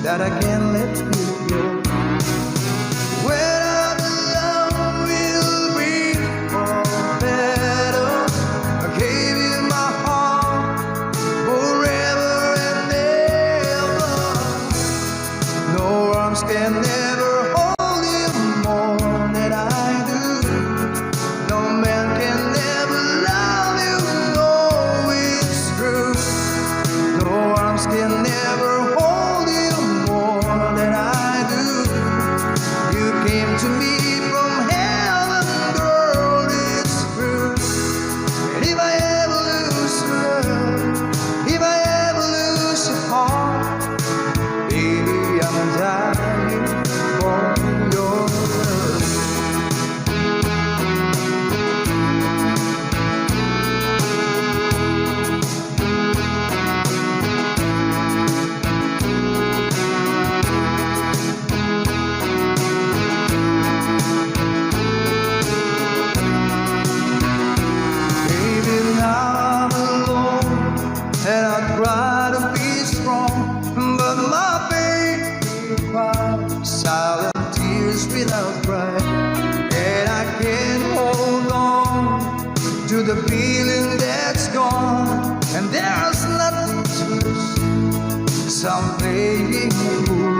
that I can't let you go. When I'm alone, we'll be better. I gave you my heart forever and ever. No arms can never hold you more than I do. No man can never love you, no, it's true. No arms can never hold you more than I do. You came to me from heaven, girl, it's true. And if I ever lose love, if I ever lose your heart, baby, I'm dying for your love. Baby, now I'm alone and I try to be strong, but my baby cries silent tears without crying, and I can't hold on to the feeling that's gone, and there's nothing to lose, so I'm playing a fool.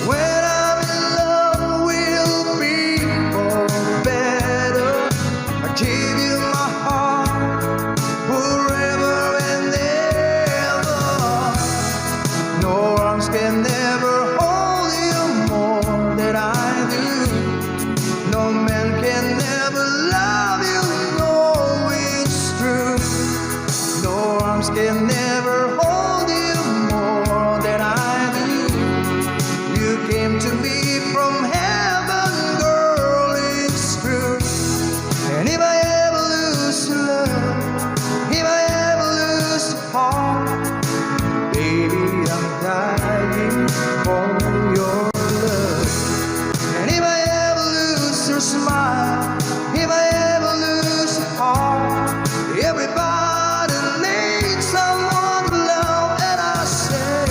When I'm in love, we'll be for better. I gave you my heart forever and ever. No arms can never hold you more than I do. No man can never love you, no, it's true. No arms can never hold you more than I do. You came to me from heaven, girl, it's true. And if I ever lose love, if I ever lose your heart, baby, I'm dying for your love. And if I ever lose your smile, if I ever lose your heart, everybody needs someone to love, and I say,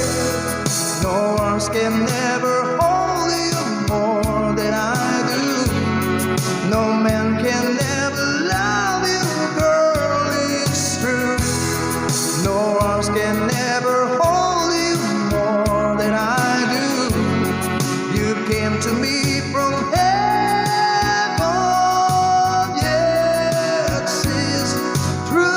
no arms can never hold you more than I do. No man can never love you, girl, it's true. No arms can never hold you more than I do. You came to me from heaven, yes, it's true.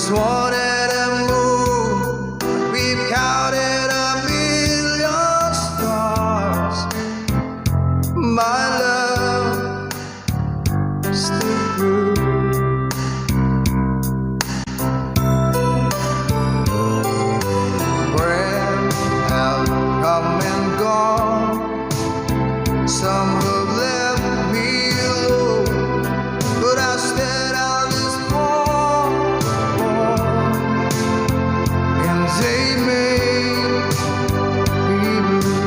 just wanted a moon. We've counted a million stars. My love still true. Friends have come and gone. Some have left me alone, but I stayed out this far, and they may be blue.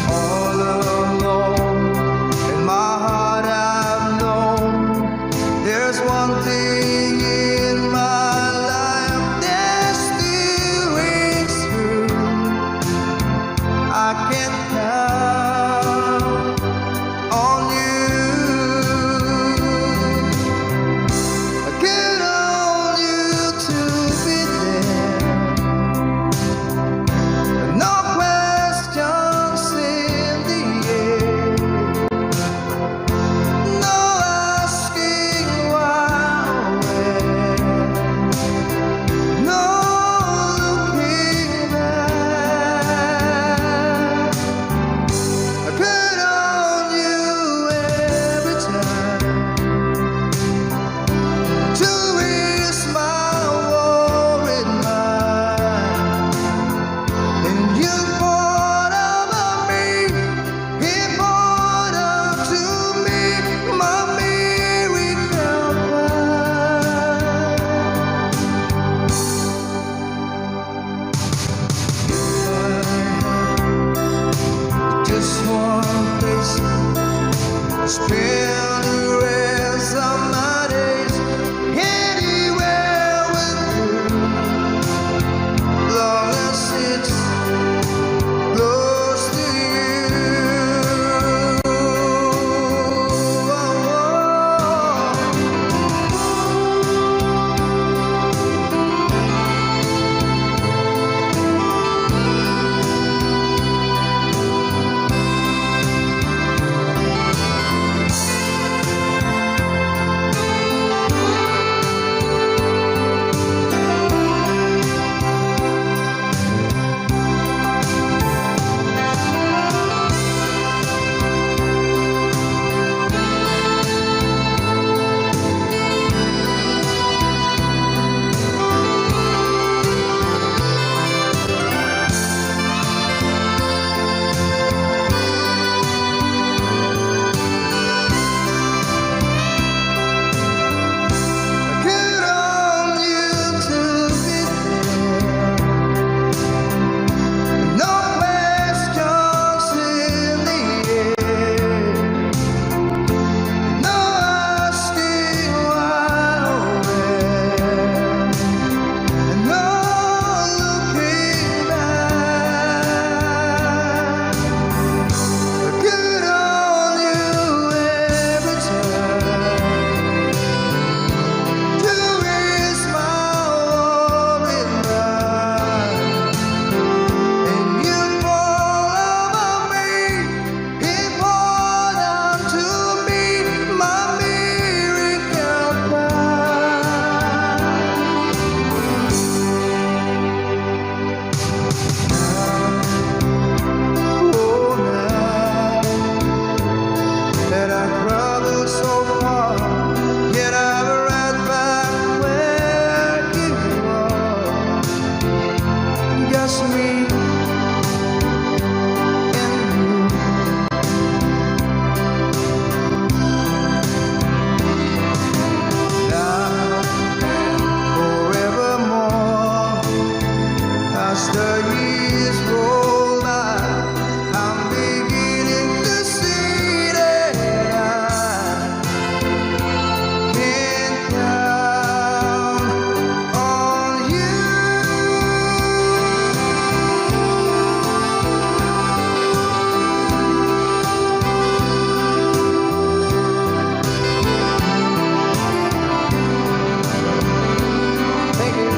All alone in my heart I've known there's one thing in my life that still rings true. I can count on you. I count on you to be there. No questions in the air. No asking why or where. No looking back. I count on you every time to ease my worried mind. And you poured over me, he poured unto me my miracle wine. Just one place, spend the rest of my days anywhere with you, long as it's close to you. Count on you to be there. No questions in the air. No asking why or where. And no looking back. I count on you every time to ease my worried mind. And you poured over me, he poured unto me my miracle wine. Oh, now that I've traveled so far, yet I'm right back where you are. Just me and you. Now and forevermore, as the years roll by, I'm beginning to see that I can count on you. Thank you.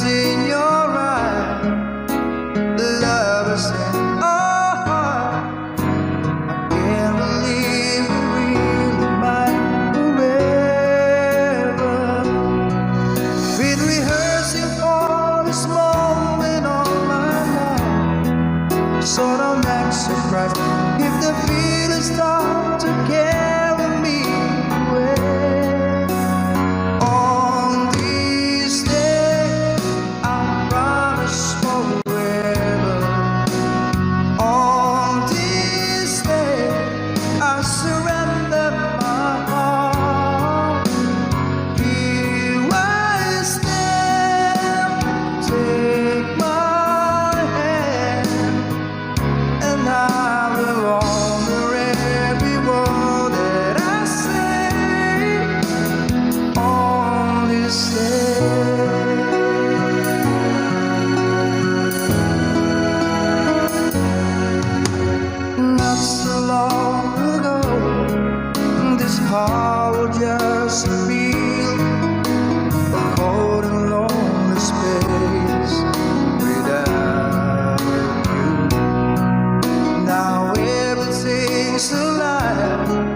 in your eyes, love is in our heart. I can't believe we're really mine forever. Been rehearsing for this moment all my life, so don't act surprised if the feelings start to carry me away. On this day, I promise forever. On this day, I surrender my heart. Here I stand, take my hand, and I will honor every word that I say on this day. Not so long ago, this heart would just feel a cold and lonely space without you. Now everything's alive,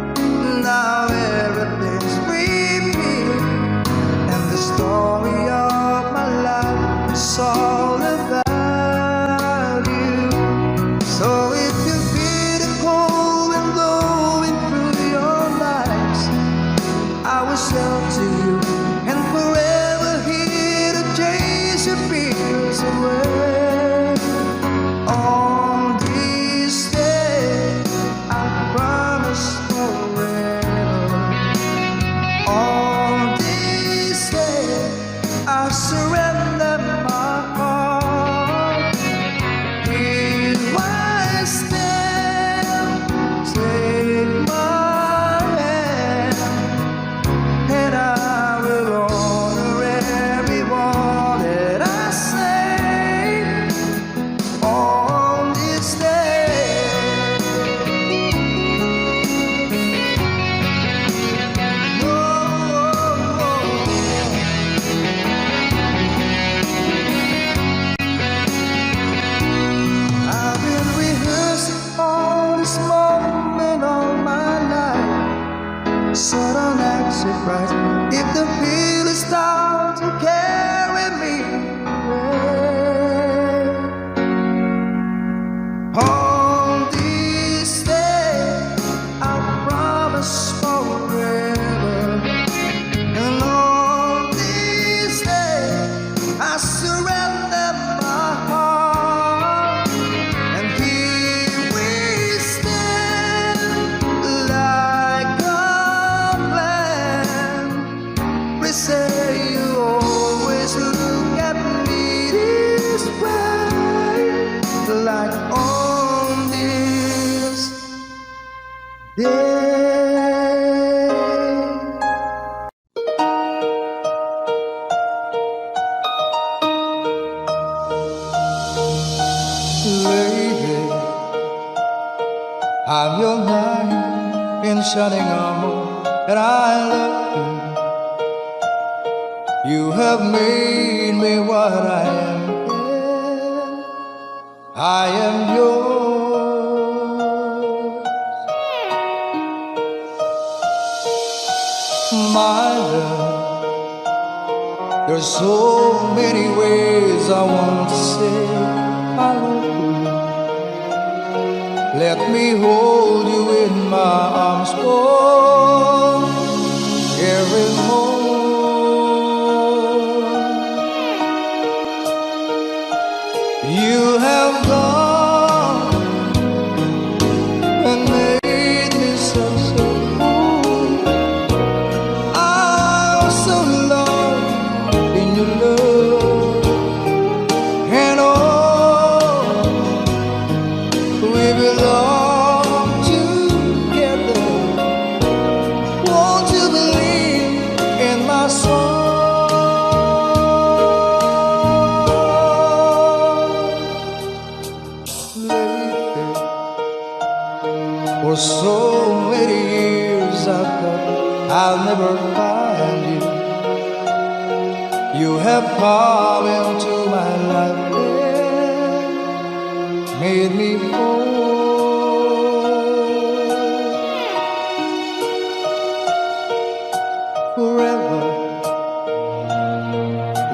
now everything's repeat, and the story of my life is all about you. So if you feel the cold wind blowing through your lies, I will shelter you and forever here to chase your fears away. On this day, I promise forever. On this day, I surrender my heart. Here I stand, take my hand, and I will honor every word that I say on this day. I've been rehearsing for this moment all my life, so don't act surprised if the feelings start to carry me away. On this day, I promise forever. And on this day, I surrender my heart. And here we stand like a plan. We say you always look at me this way, like on this day. Lady, I'm your knight in shining armor, and I love you. You have made me what I am. I am yours, my love. There's so many ways I want to say I love you. Let me hold you in my arms for every moment. You have gone and made me so cool. I was so lost in your love, and oh, we belong together. Won't you believe in my song? Lately, for so many years I thought I'll never find you. You have come into forever.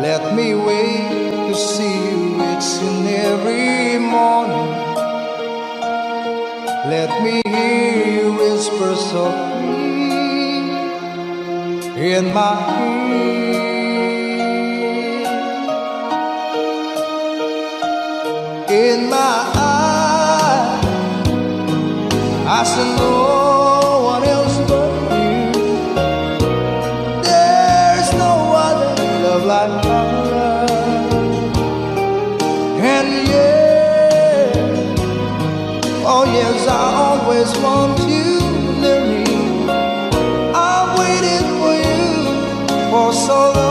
Let me wait to see you each and every morning. Let me hear you whisper softly in my ear. In my eyes, I see no one else but you. There's no other love like our love. And yeah, oh yes, I always want you near me. I've waited for you for so long.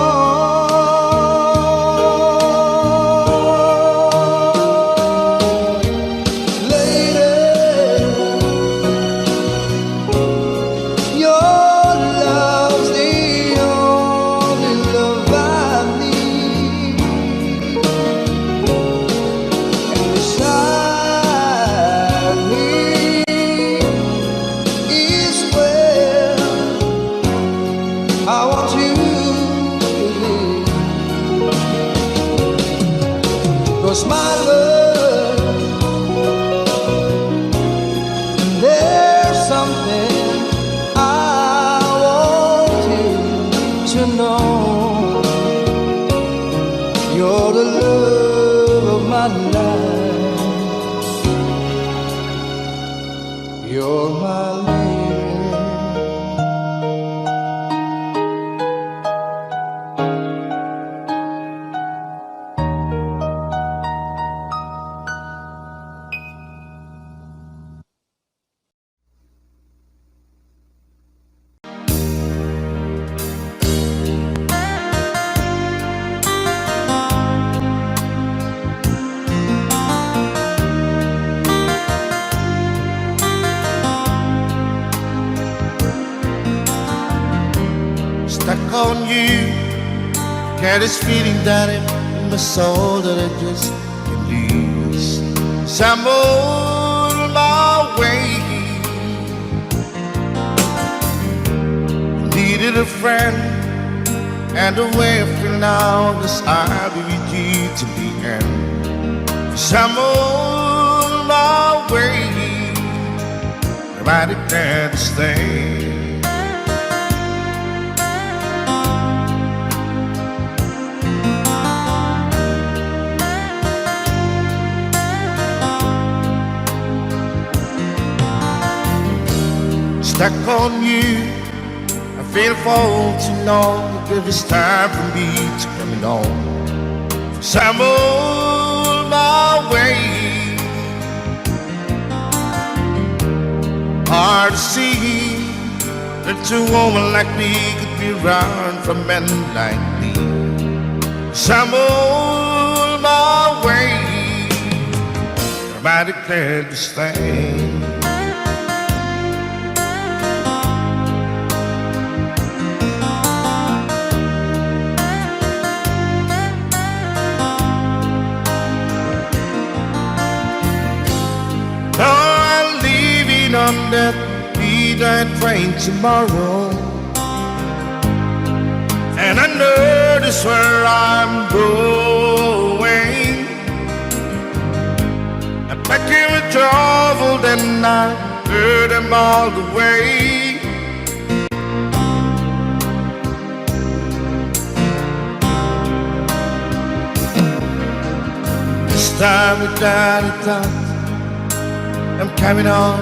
I want you to live, 'cause my love, there's something I want you to know. You're the love of my life. You're my lady. Stuck on you, get this feeling that in my soul that I just can't lose. So I'm on my way. Needed a friend, and the way I feel now is I'll be with you to the end. So I'm on my way, I declare to stay. Stuck on you, I feel for too long. If it's time for me to come on, so I'm on my way. Hard to see that a woman like me could be around for men like me. So I'm on my way. I declare to stay. On that midnight train tomorrow, and I know this where I'm going. I'm packing with travel, then I heard them all the way. This time without a doubt, I'm coming on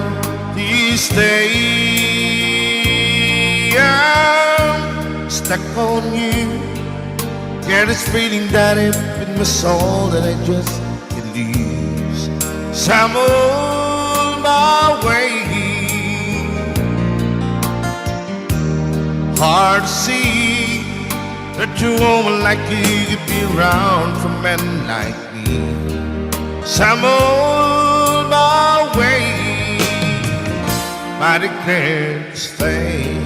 these days. I'm stuck on you. Get this feeling that it's in my soul that I just can't lose. So I'm on my way. Hard to see that a woman like you could be around for men like me. So I'm on my way. I declare to stay.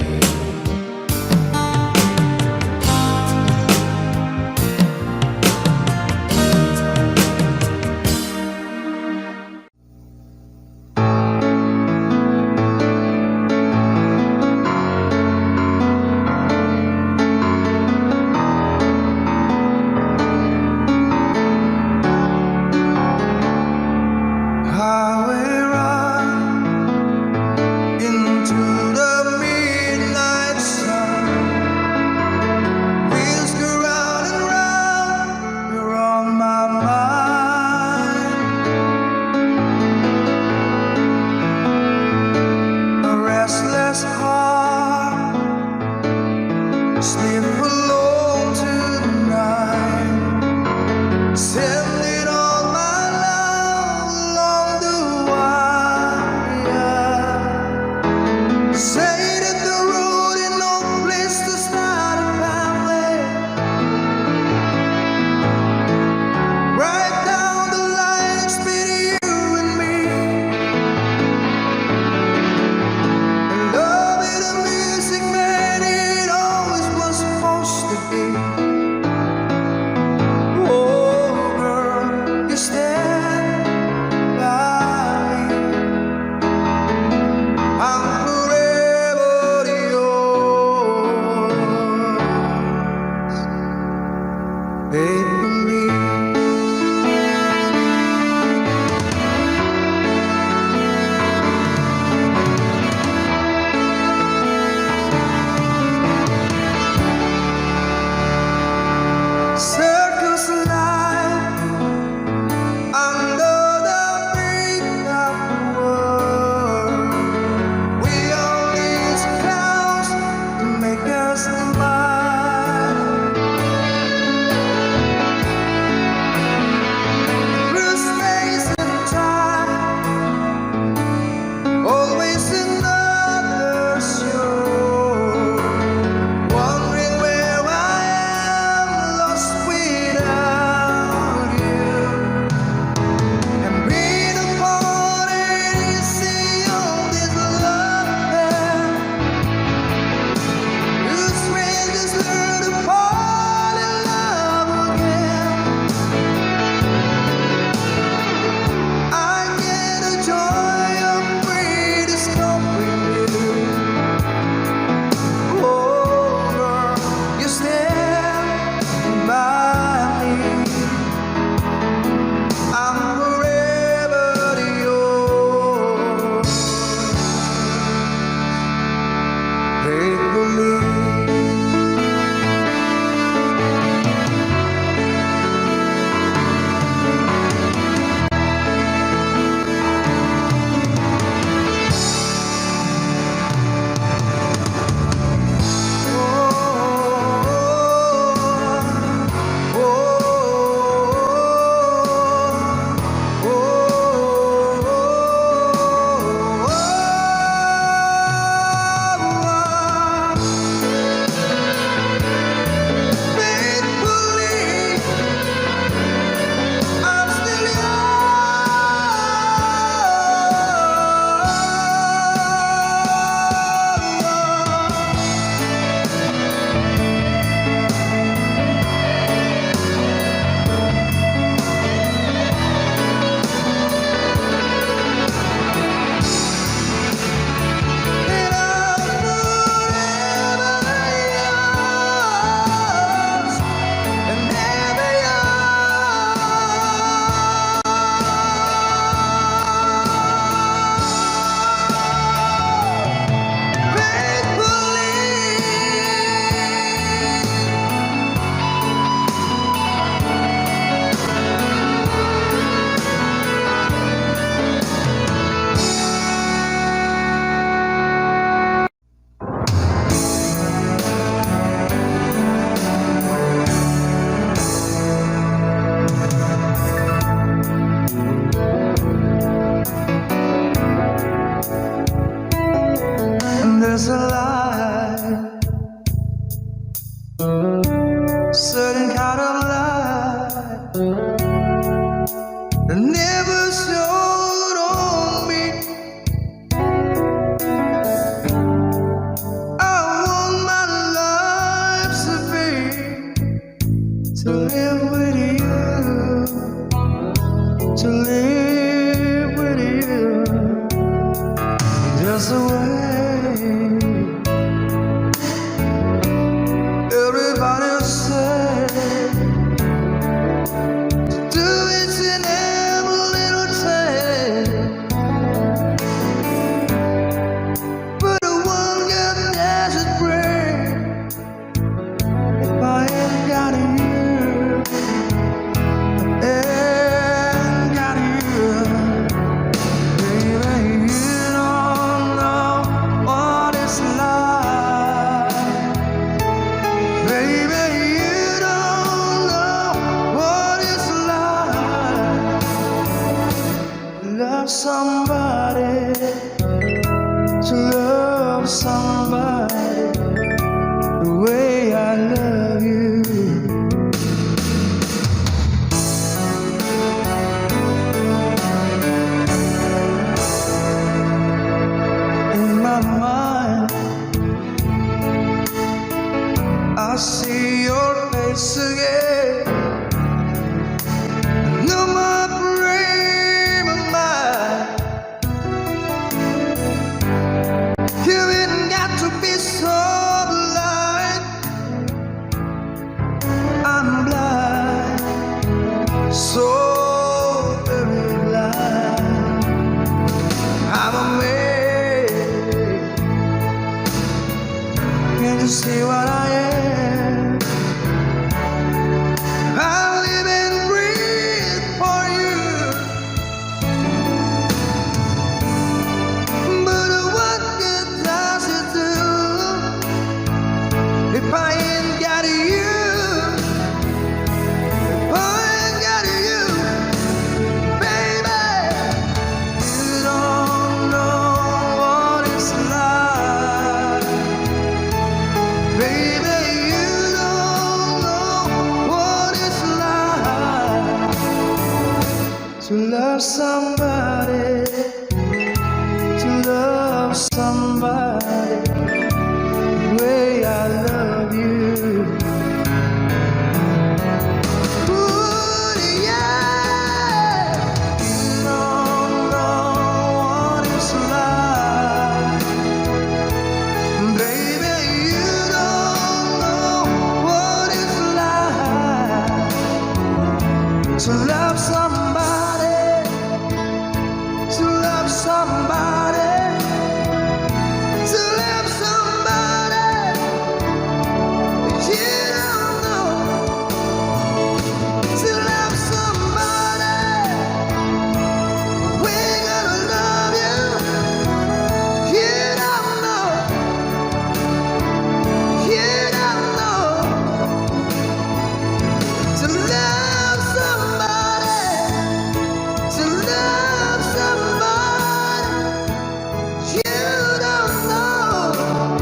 sending all my love along the wire. Say that the road ain't no place to start a family. Right down the line, it's been you and me. And love is the music, man, it always was supposed to be. Oh, girl, you stand by me. I'm forever yours, faithfully. Circles of life under the brink of the world. We all need clouds to make us smile. Through space and time, always another shore. Wondering where I am, lost without you. And being apart and see all this love there. Two strangers learn to fall in love again. I get the joy of rediscovering you. Oh, girl, you stand by me. I'm forever yours, faithfully. There's a light, certain kind of light that never shone on me. I want my life to live with you, to live with you, just the way everybody said to do it in every little time. But the one got desert brain. If I ain't got you, ain't got you, baby, you don't know so very blind. I'm amazed. Can't you see what I am? I live and breathe for you. But what good does it do if I ain't got you? If I ain't got you, baby, you don't know what it's like. Baby, you don't know what it's like to love somebody, to love somebody the way I love you. Ooh, yeah. You don't know what it's like. Baby, you don't know what it's like to love somebody, to love somebody, to love somebody that you don't know, to love somebody. We're gonna love you. You don't know, you don't know, to love somebody, to love somebody. You don't know.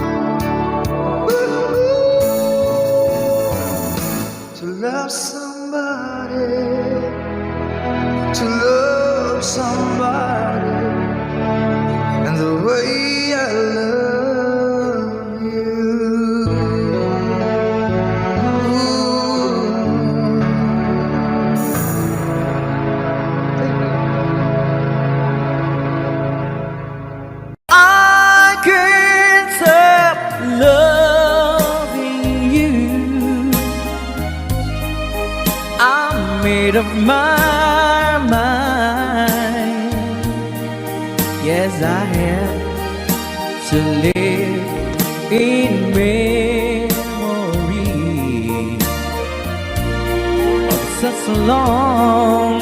Ooh. To love somebody, to love somebody, and the way I love you. I can't stop loving you. I'm made up my mind. Yes, I have to live in memory of such a long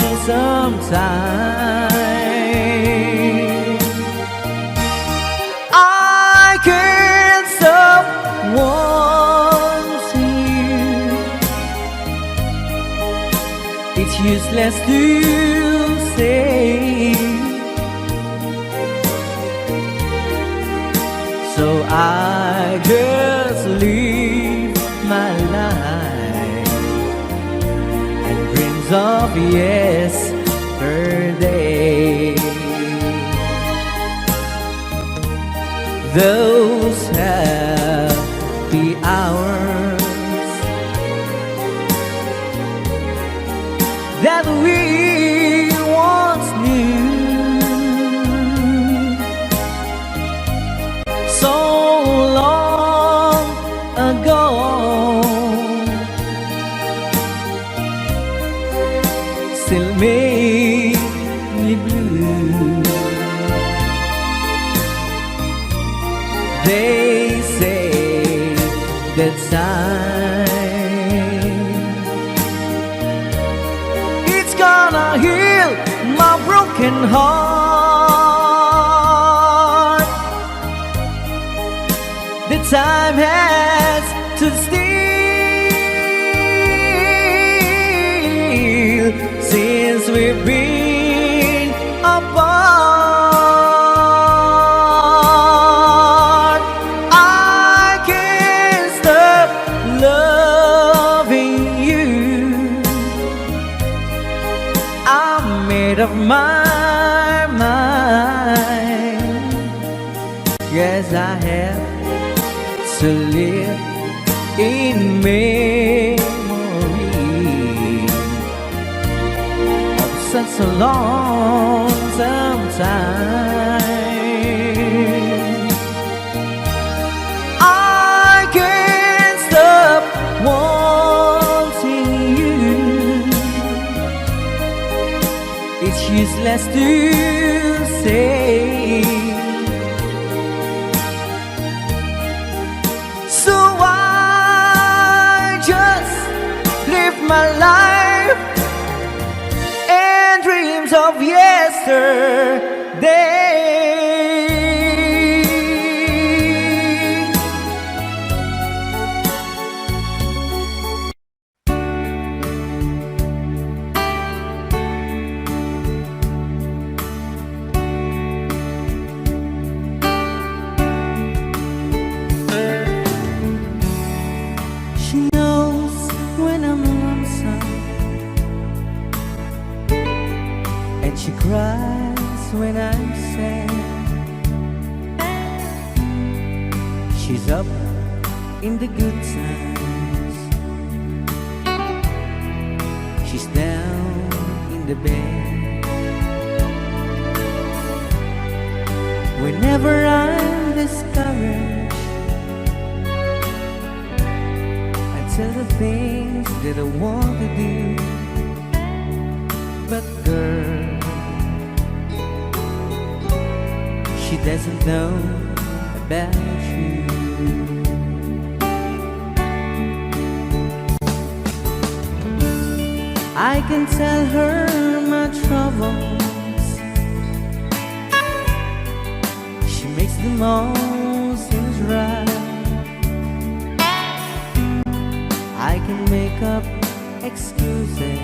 time. I can't stop wanting you. It's useless to say, so I just live my life and dreams of yesterday. Those happy hours that we once knew, so long ago, still make me blue. They say that time it's gonna heal my broken heart. The time has to steal since we've been apart. I can't stop loving you. I'm made up my mind. Yes, I have to live in memory of such a long time. I can't stop wanting you. it's useless to say. So I just live my life and dreams of yesterday. She knows when I'm lonesome, and she cries when I'm sad. She's up in the good times, she's down in the bed. Whenever I'm discouraged, tell the things that I want to do. But girl, she doesn't know about you. I can tell her my troubles, she makes them all seem right. I can make up excuses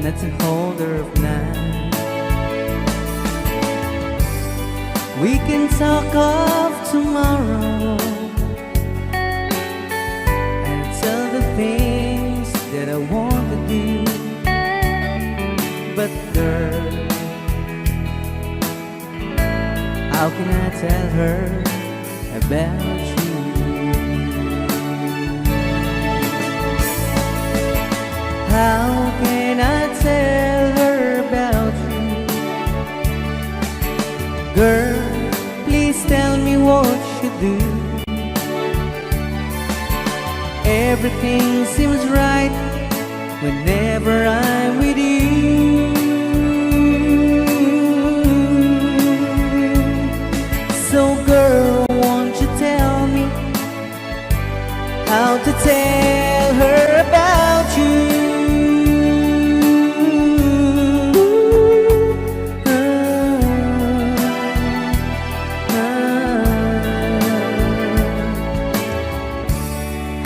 not to hold her of night. We can talk of tomorrow and tell the things that I want to do. But girl, how can I tell her about you? How can I tell her about you? Girl, please tell me what you do. Everything seems right whenever I'm with you. So girl, won't you tell me how to tell her about you?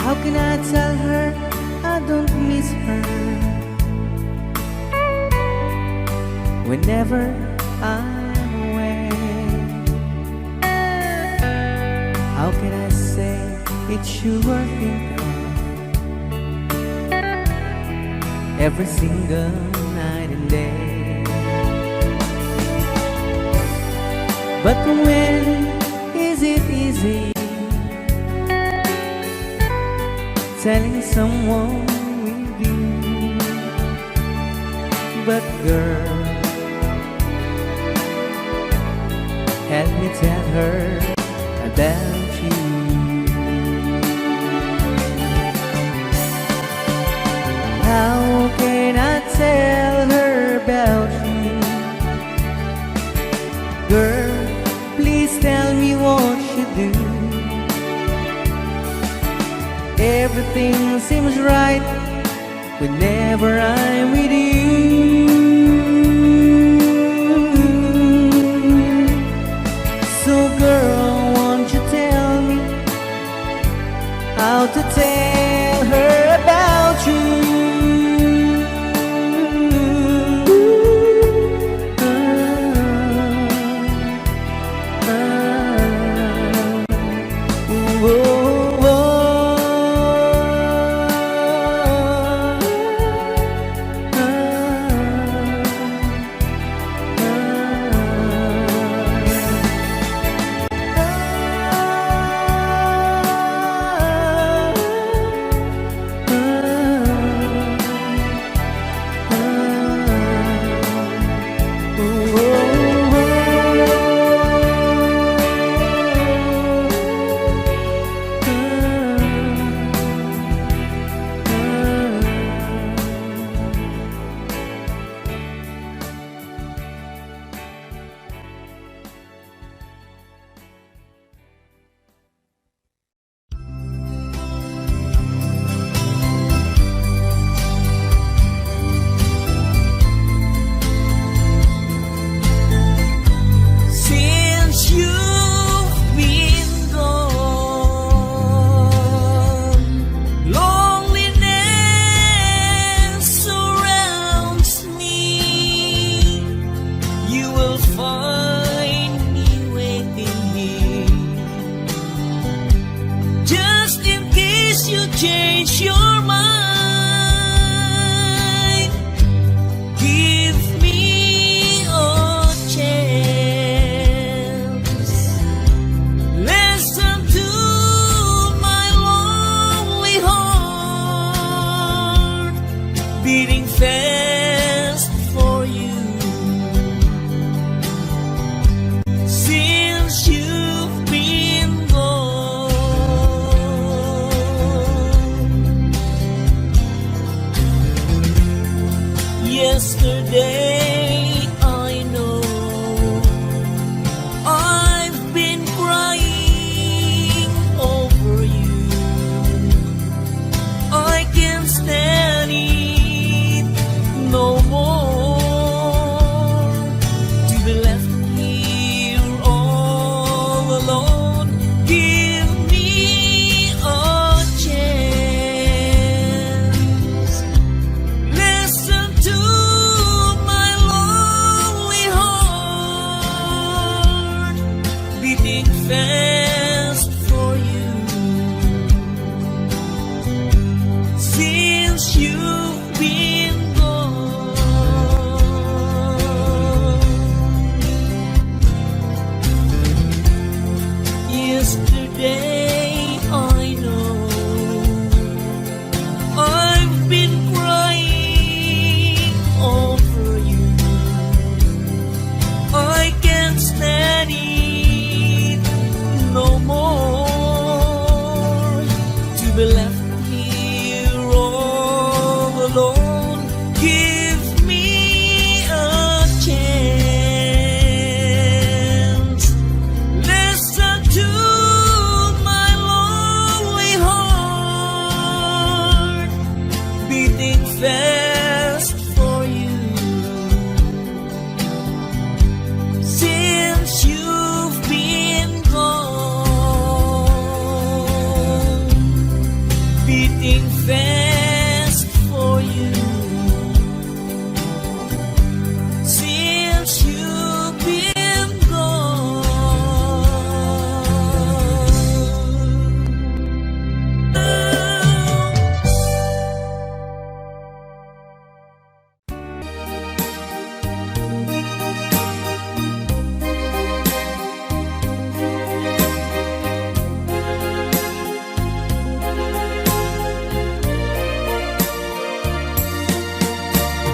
How can I tell her I don't miss her whenever I'm away? How can I say it's you I think of every single night and day? But when is it easy telling someone with you? But girl, help me tell her about you. How can I tell her about you? Girl, please tell me what you do. Everything seems right whenever I'm with you. So girl, won't you tell me how to tell her about you? fast for you. Since you've been gone, yesterday I know I've been crying over you. I can't stand it no more, to be left here all alone. Give me a chance. Listen to my lonely heart beating fast for you. Since you've been gone, yesterday I know I've been crying over you. I can't stand it no more, to be left here all alone. Give me a chance. Listen to my lonely heart beating fast for you. Since you've been gone, beating fast for you. Since you've been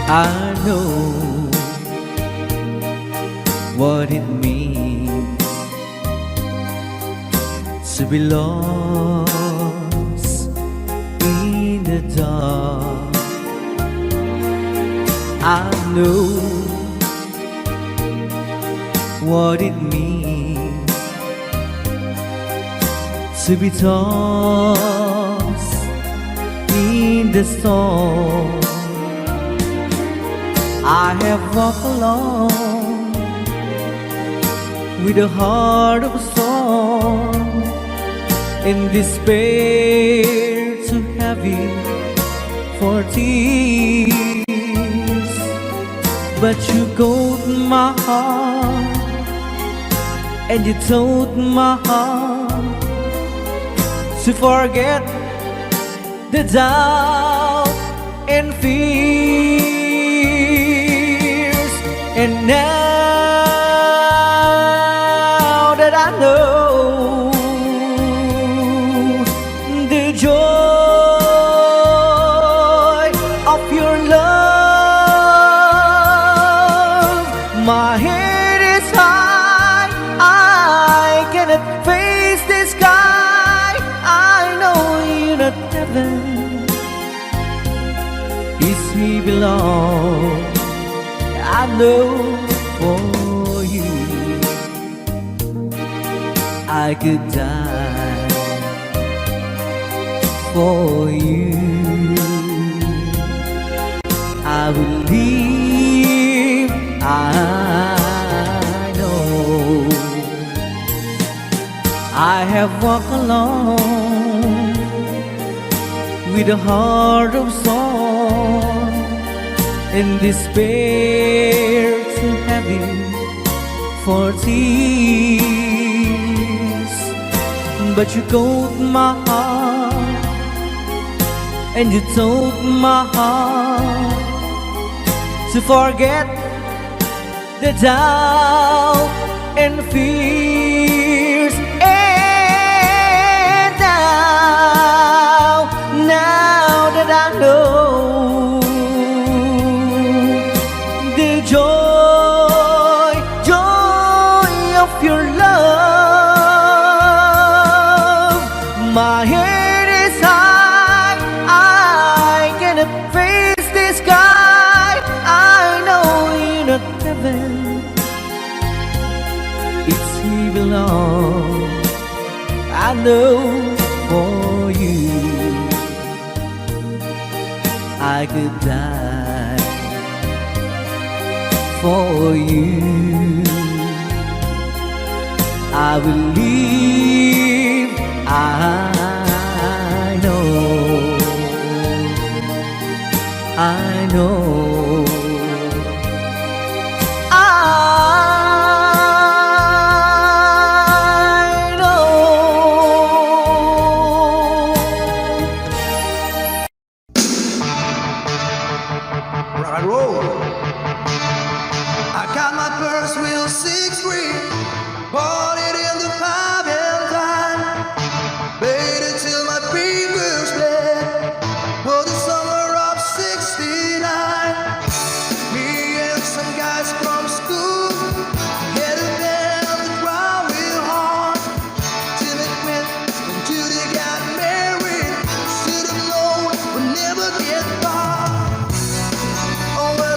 I know what it means to be lost in the dark. I know what it means to be tossed in the storm. I have walked alone with a heart of stone, in despair too heavy for tears. But you caught my heart and you told my heart to forget the doubt and fears. And now that I know the joy of your love, my head is high, I cannot face the sky. I know you're not heaven, peace we belong. I know for you I could die for you. I will live, I know. I have walked alone with a heart of stone, in despair too heavy for tears. But you caught my heart and you told my heart to forget the doubt and fears. And now that I know love for you. I could die for you. I will live, I know, I know, I know. Rock and roll. I got my first real 6-3, bought it in the 5 and dime, played it till my fingers bled. For the summer of '69, me and some guys from school headed down the ground real hard. Till it went when Judy got married. Should have known we'd never get far. Oh well.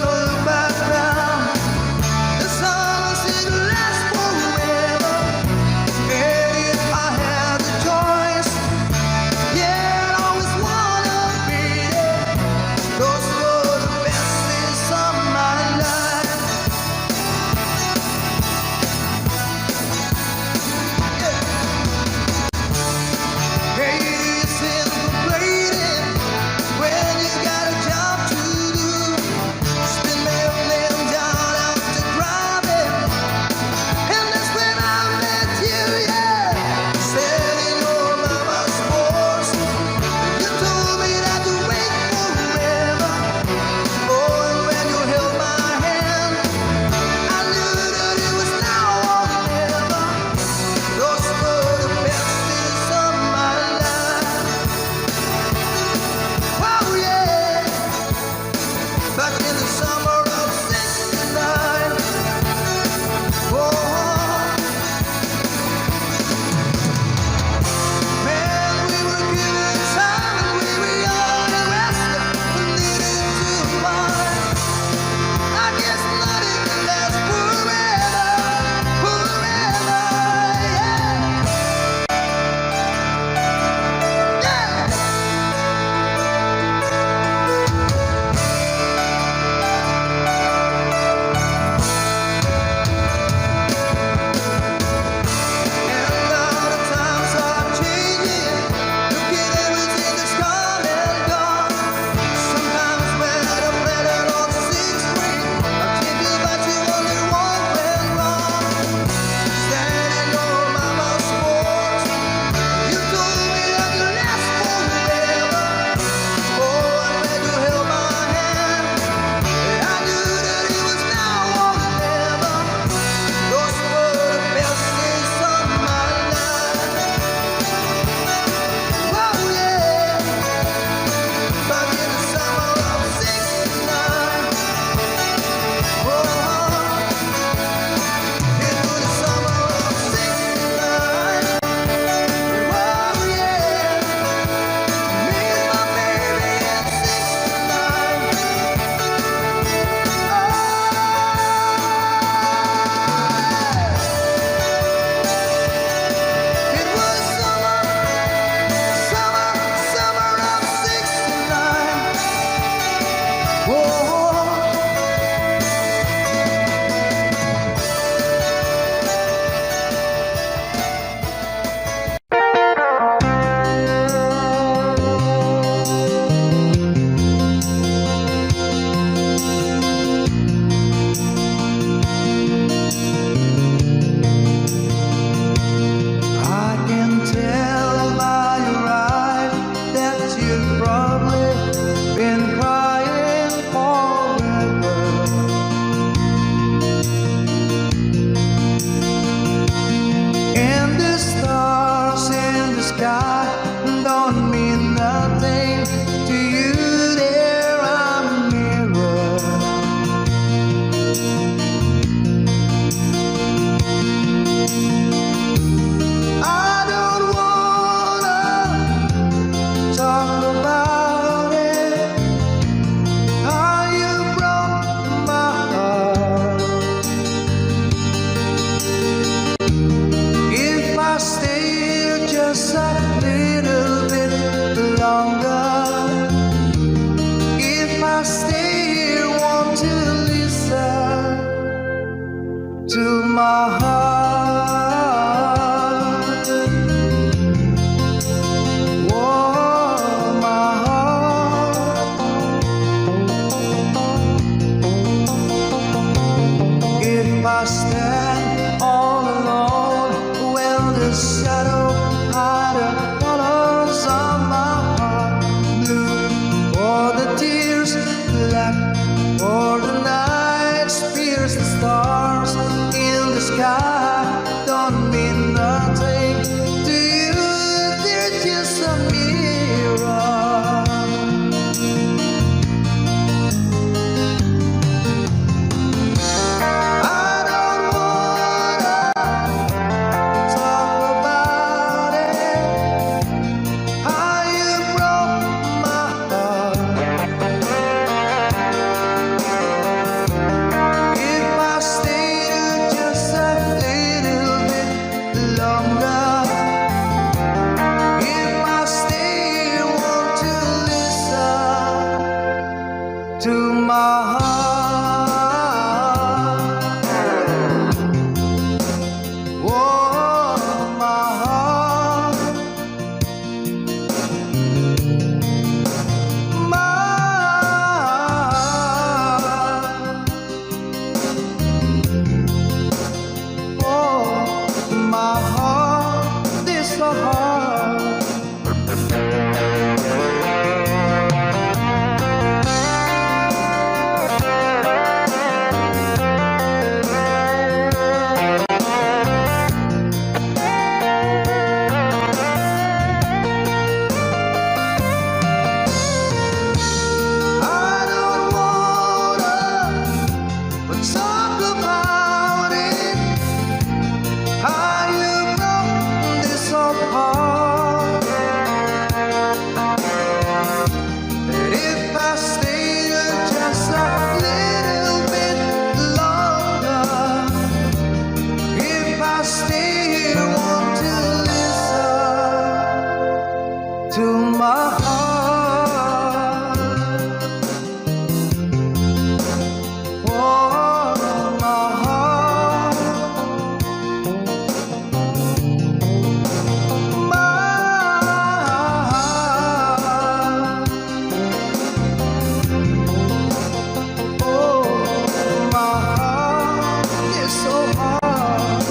to my heart. Oh, my heart, my heart. Oh, my heart is so hard. I don't wanna talk about it. How you broke this apart. But if I stayed just a little bit longer, if I stay here, want to listen to my heart. Oh, my heart, my heart. Oh, my heart is so hard.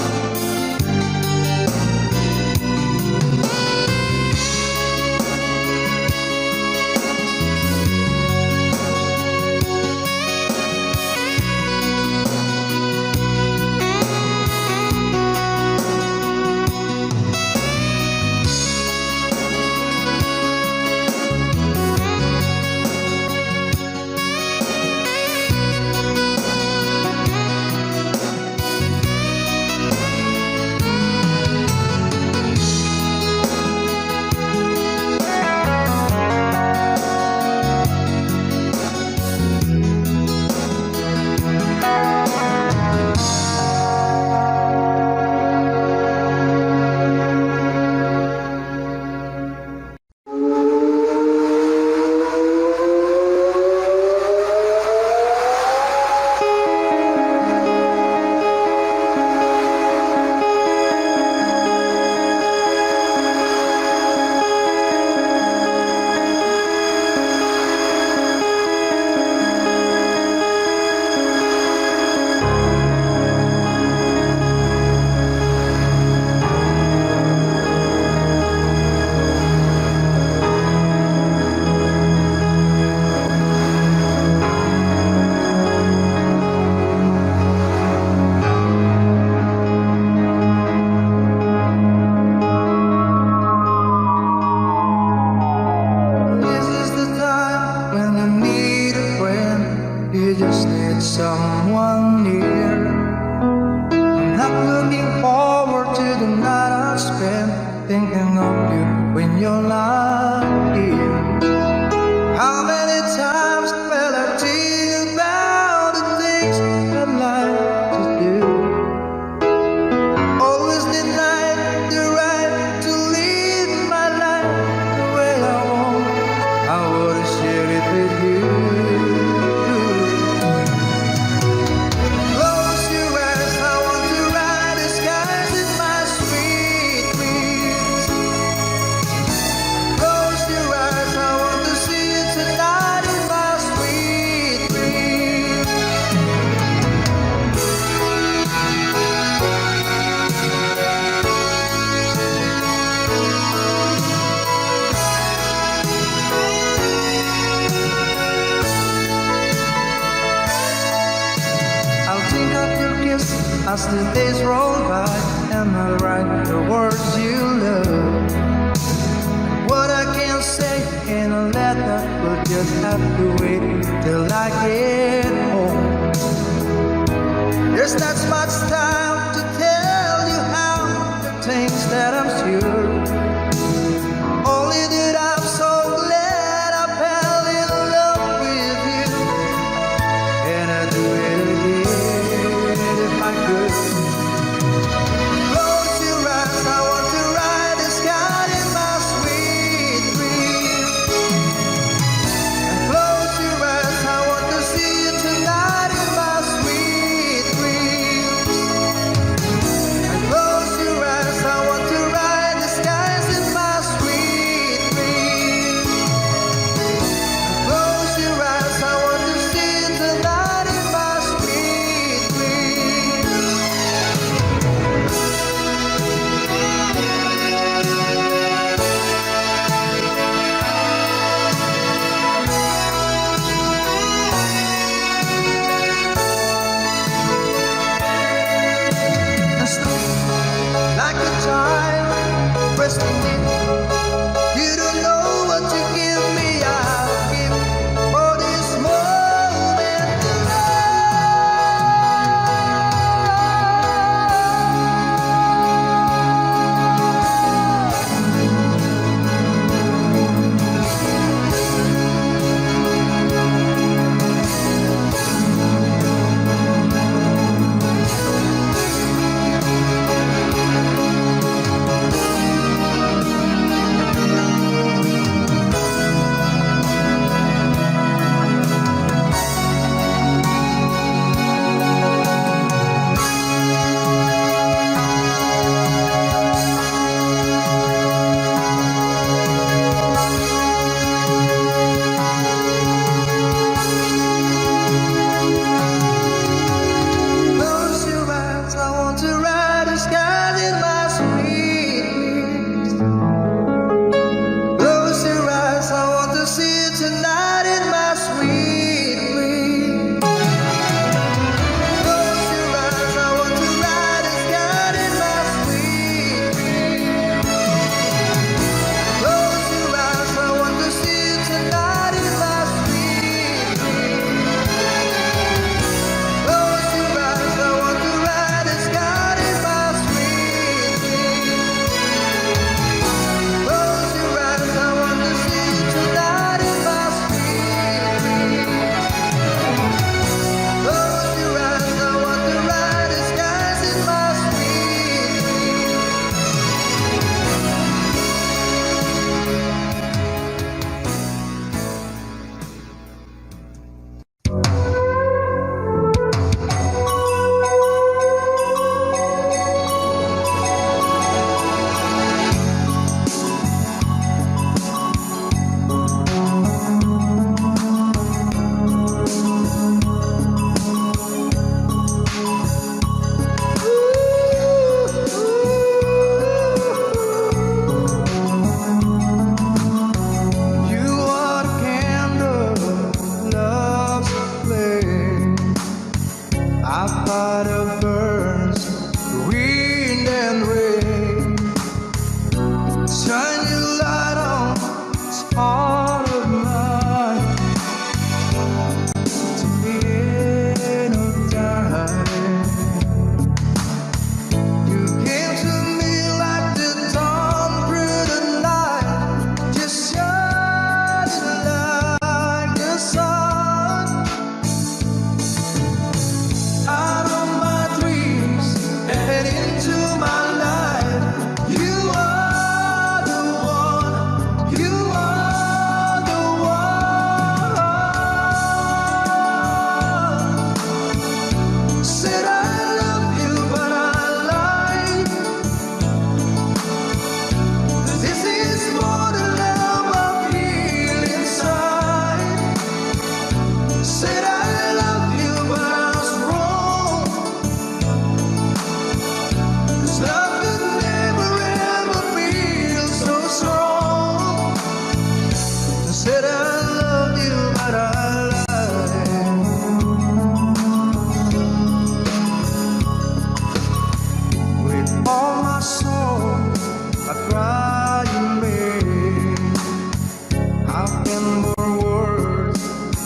This is the time when you need a friend. You just need someone near. I'm not looking forward to the night I spend thinking of you when you're not here. How many times will I tell you about the things I like to do? Always denied the right to live my life the way I want. I would've shared it with you. Close your eyes, I want to ride the skies in my sweet dreams. Close your eyes, I want to see you tonight in my sweet dreams. I'll think of your kiss as the days roll by, and I'll write the words you love. What I can't say in a letter will just have to wait till I get home. There's not much time to tell you how the things that I'm sure. Only that I'm so glad I fell in love with you, and I'd do it again if I could. Close your eyes, I want to ride the sky in my sweet dreams. And close your eyes, I want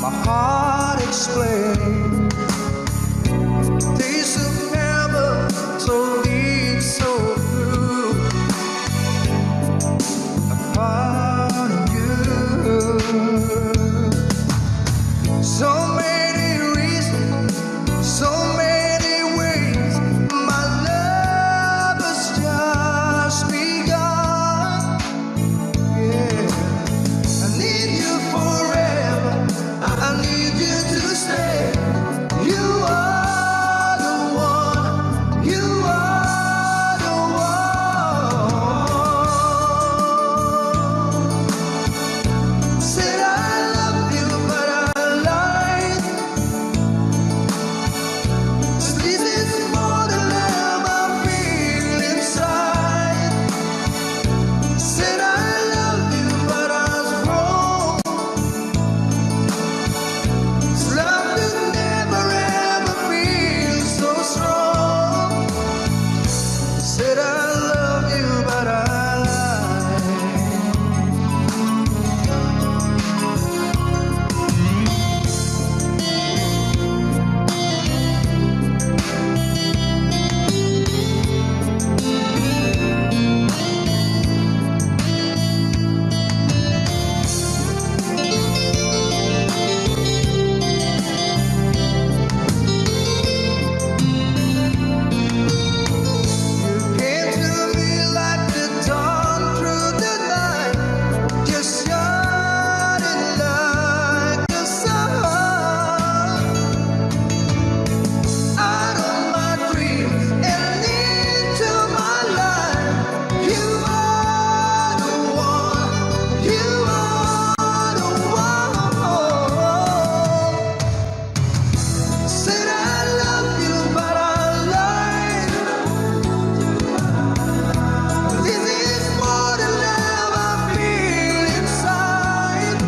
my heart explain. Taste of heaven, so deep, so true. A part of you. So many reasons, so many ways. My love has just begun. Yeah, I need you forever. I need you to stay. You are the one. You are the one. Said I love you, but I lied. This is more than love I feel inside. Said I love you, but I was wrong. This love could never ever feel so strong. Said I love you, but I lied. You came to me like the dawn through the night, just shining like the sun. Out of my dreams and into my life, you are the one. You are the one. Said I love you, but I lied. This is more than love I feel inside.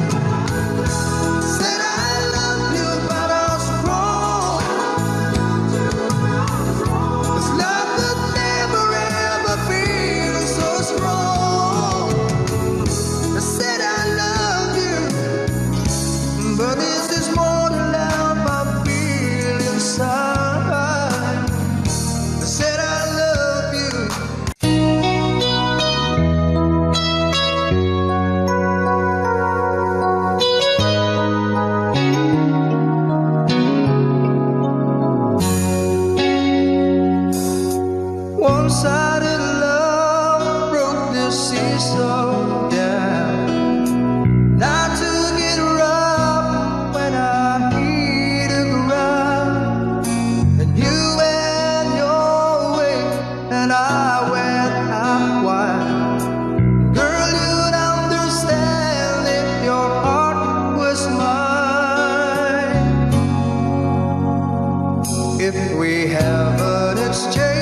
Said I love you, but I was wrong. This love could never ever feel so strong. I said I love you, but this is more than love I feel inside. I said I love you. One-sided love broke the seesaw down. Now took it rough when I hit the ground. And you went your way, and I went out wide. Girl, you'd understand if your heart was mine. If we haven't exchanged